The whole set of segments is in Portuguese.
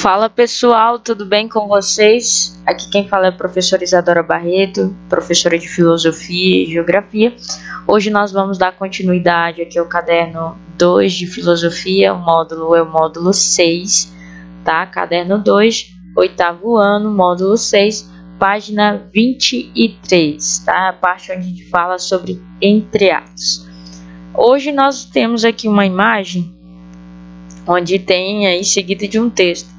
Fala pessoal, tudo bem com vocês? Aqui quem fala é a professora Isadora Barreto, professora de Filosofia e Geografia. Hoje nós vamos dar continuidade aqui ao caderno 2 de Filosofia, o módulo é o módulo 6, tá? Caderno 2, 8º ano, módulo 6, página 23, tá? A parte onde a gente fala sobre entreatos. Hoje nós temos aqui uma imagem onde tem aí seguida de um texto,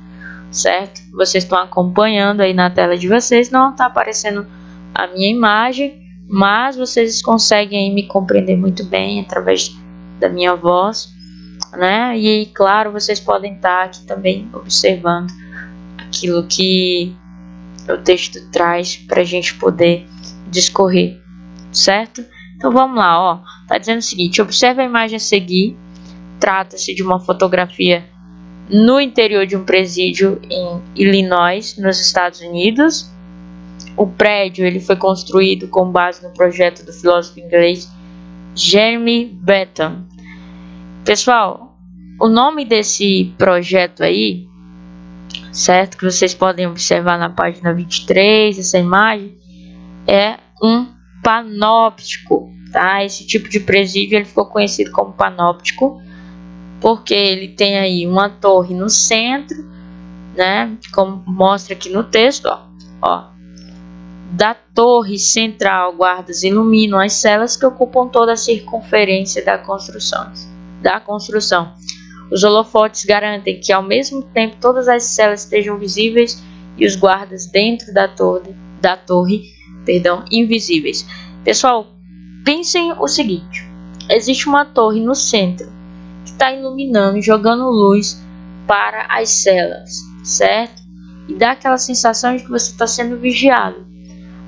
certo? Vocês estão acompanhando aí na tela de vocês, não está aparecendo a minha imagem, mas vocês conseguem aí me compreender muito bem através da minha voz, né? E claro, vocês podem estar aqui também observando aquilo que o texto traz para a gente poder discorrer, certo? Então vamos lá, ó. Tá dizendo o seguinte: observe a imagem a seguir. Trata-se de uma fotografia no interior de um presídio em Illinois, nos Estados Unidos. O prédio ele foi construído com base no projeto do filósofo inglês Jeremy Bentham. Pessoal, o nome desse projeto aí, certo, que vocês podem observar na página 23, essa imagem, é um panóptico, tá? Esse tipo de presídio ele ficou conhecido como panóptico porque ele tem aí uma torre no centro, né? Como mostra aqui no texto, ó. Da torre central, guardas iluminam as celas que ocupam toda a circunferência da construção. Os holofotes garantem que ao mesmo tempo todas as celas estejam visíveis e os guardas dentro da torre, invisíveis. Pessoal, pensem o seguinte: existe uma torre no centro que está iluminando, jogando luz para as celas, certo? E dá aquela sensação de que você está sendo vigiado.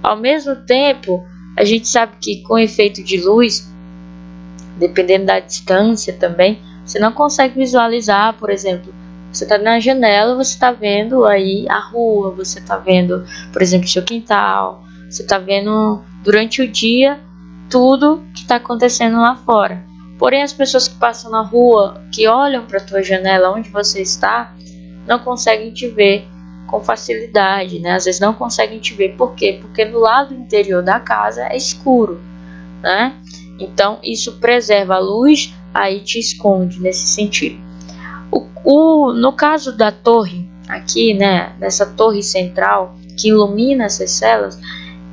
Ao mesmo tempo, a gente sabe que com efeito de luz, dependendo da distância também, você não consegue visualizar, por exemplo, você está na janela, você está vendo aí a rua, você está vendo, por exemplo, seu quintal, você está vendo durante o dia tudo que está acontecendo lá fora. Porém, as pessoas que passam na rua, que olham para a tua janela onde você está, não conseguem te ver com facilidade, né? Às vezes não conseguem te ver. Por quê? Porque no lado interior da casa é escuro, né? Então, isso preserva a luz, aí te esconde nesse sentido. No caso da torre, aqui, né? Nessa torre central que ilumina essas celas,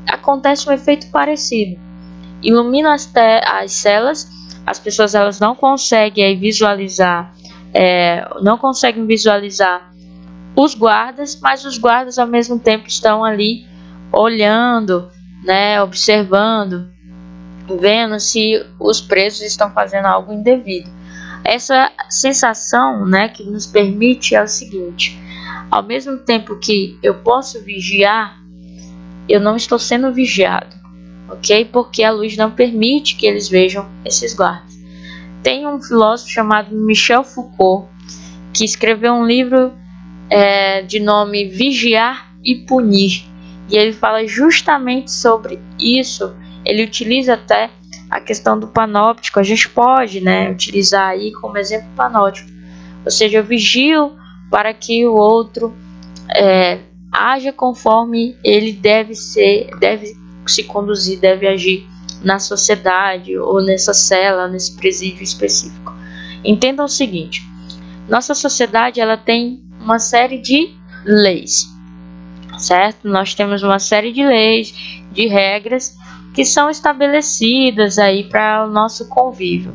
acontece um efeito parecido. Ilumina as celas. As pessoas elas não conseguem visualizar, os guardas, mas os guardas ao mesmo tempo estão ali olhando, né, observando, vendo se os presos estão fazendo algo indevido. Essa sensação, né, que nos permite é o seguinte: ao mesmo tempo que eu posso vigiar, eu não estou sendo vigiado. Ok? Porque a luz não permite que eles vejam esses guardas. Tem um filósofo chamado Michel Foucault que escreveu um livro de nome Vigiar e Punir, e ele fala justamente sobre isso. Ele utiliza até a questão do panóptico. A gente pode, né, utilizar aí como exemplo panóptico, ou seja, eu vigio para que o outro haja conforme ele deve se conduzir, deve agir na sociedade ou nessa cela, nesse presídio específico. Entendam o seguinte: nossa sociedade ela tem uma série de leis, certo? Nós temos uma série de leis, de regras que são estabelecidas aí para o nosso convívio.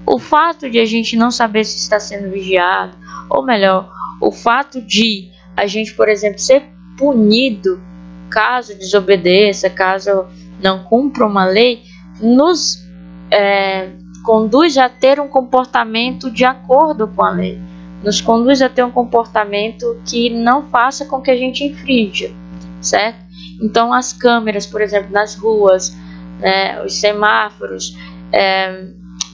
O fato de a gente não saber se está sendo vigiado, ou melhor, o fato de a gente, por exemplo, ser punido caso desobedeça, caso não cumpra uma lei, nos conduz a ter um comportamento de acordo com a lei, nos conduz a ter um comportamento que não faça com que a gente infrinja, certo? Então as câmeras, por exemplo, nas ruas, os semáforos,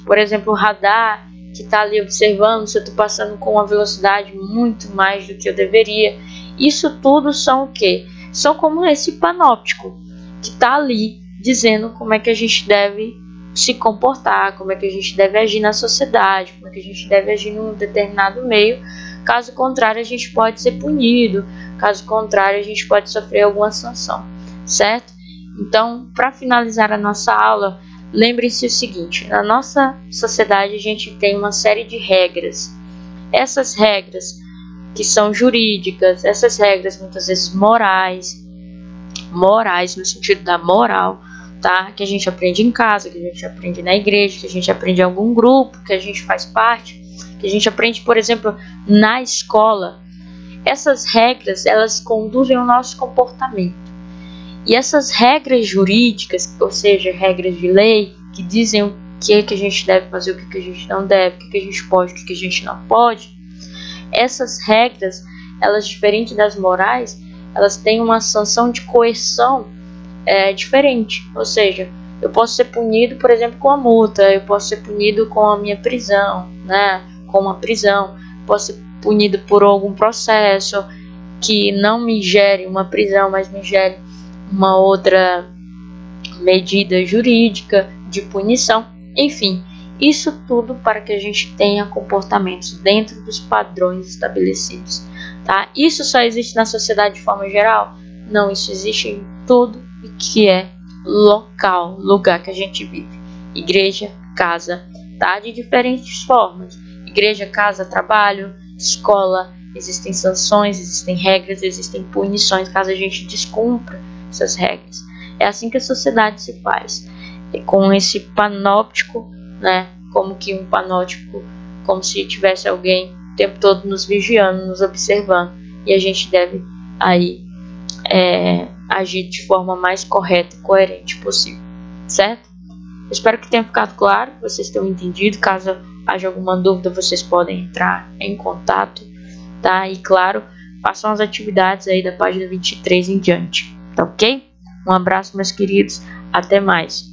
por exemplo, o radar que está ali observando se eu estou passando com uma velocidade muito mais do que eu deveria, isso tudo são o quê? São como esse panóptico que está ali dizendo como é que a gente deve se comportar, como é que a gente deve agir na sociedade, como é que a gente deve agir num determinado meio, Caso contrário, a gente pode ser punido. Caso contrário, a gente pode sofrer alguma sanção, certo? Então, para finalizar a nossa aula, lembre-se o seguinte: na nossa sociedade a gente tem uma série de regras. Essas regras que são jurídicas, essas regras muitas vezes morais no sentido da moral, tá? Que a gente aprende em casa, que a gente aprende na igreja, que a gente aprende em algum grupo, que a gente faz parte, que a gente aprende, por exemplo, na escola. Essas regras, elas conduzem o nosso comportamento. E essas regras jurídicas, ou seja, regras de lei, que dizem o que a gente deve fazer, o que a gente não deve, o que a gente pode, o que a gente não pode, essas regras, elas, diferente das morais, elas têm uma sanção de coerção diferente. Ou seja, eu posso ser punido, por exemplo, com a multa, eu posso ser punido com a minha prisão, né? Com uma prisão, posso ser punido por algum processo que não me gere uma prisão, mas me gere uma outra medida jurídica de punição. Enfim, isso tudo para que a gente tenha comportamentos dentro dos padrões estabelecidos, tá? Isso só existe na sociedade de forma geral? Não, isso existe em tudo que é local, lugar que a gente vive. Igreja, casa, tá? De diferentes formas. Igreja, casa, trabalho, escola, existem sanções, existem regras, existem punições caso a gente descumpra essas regras. É assim que a sociedade se faz, com esse panóptico, né? Como que um panóptico, como se tivesse alguém o tempo todo nos vigiando, nos observando, e a gente deve aí agir de forma mais correta e coerente possível, certo? Eu espero que tenha ficado claro, que vocês tenham entendido. Caso haja alguma dúvida, vocês podem entrar em contato, tá? E claro, façam as atividades aí da página 23 em diante, tá ok? Um abraço, meus queridos, até mais.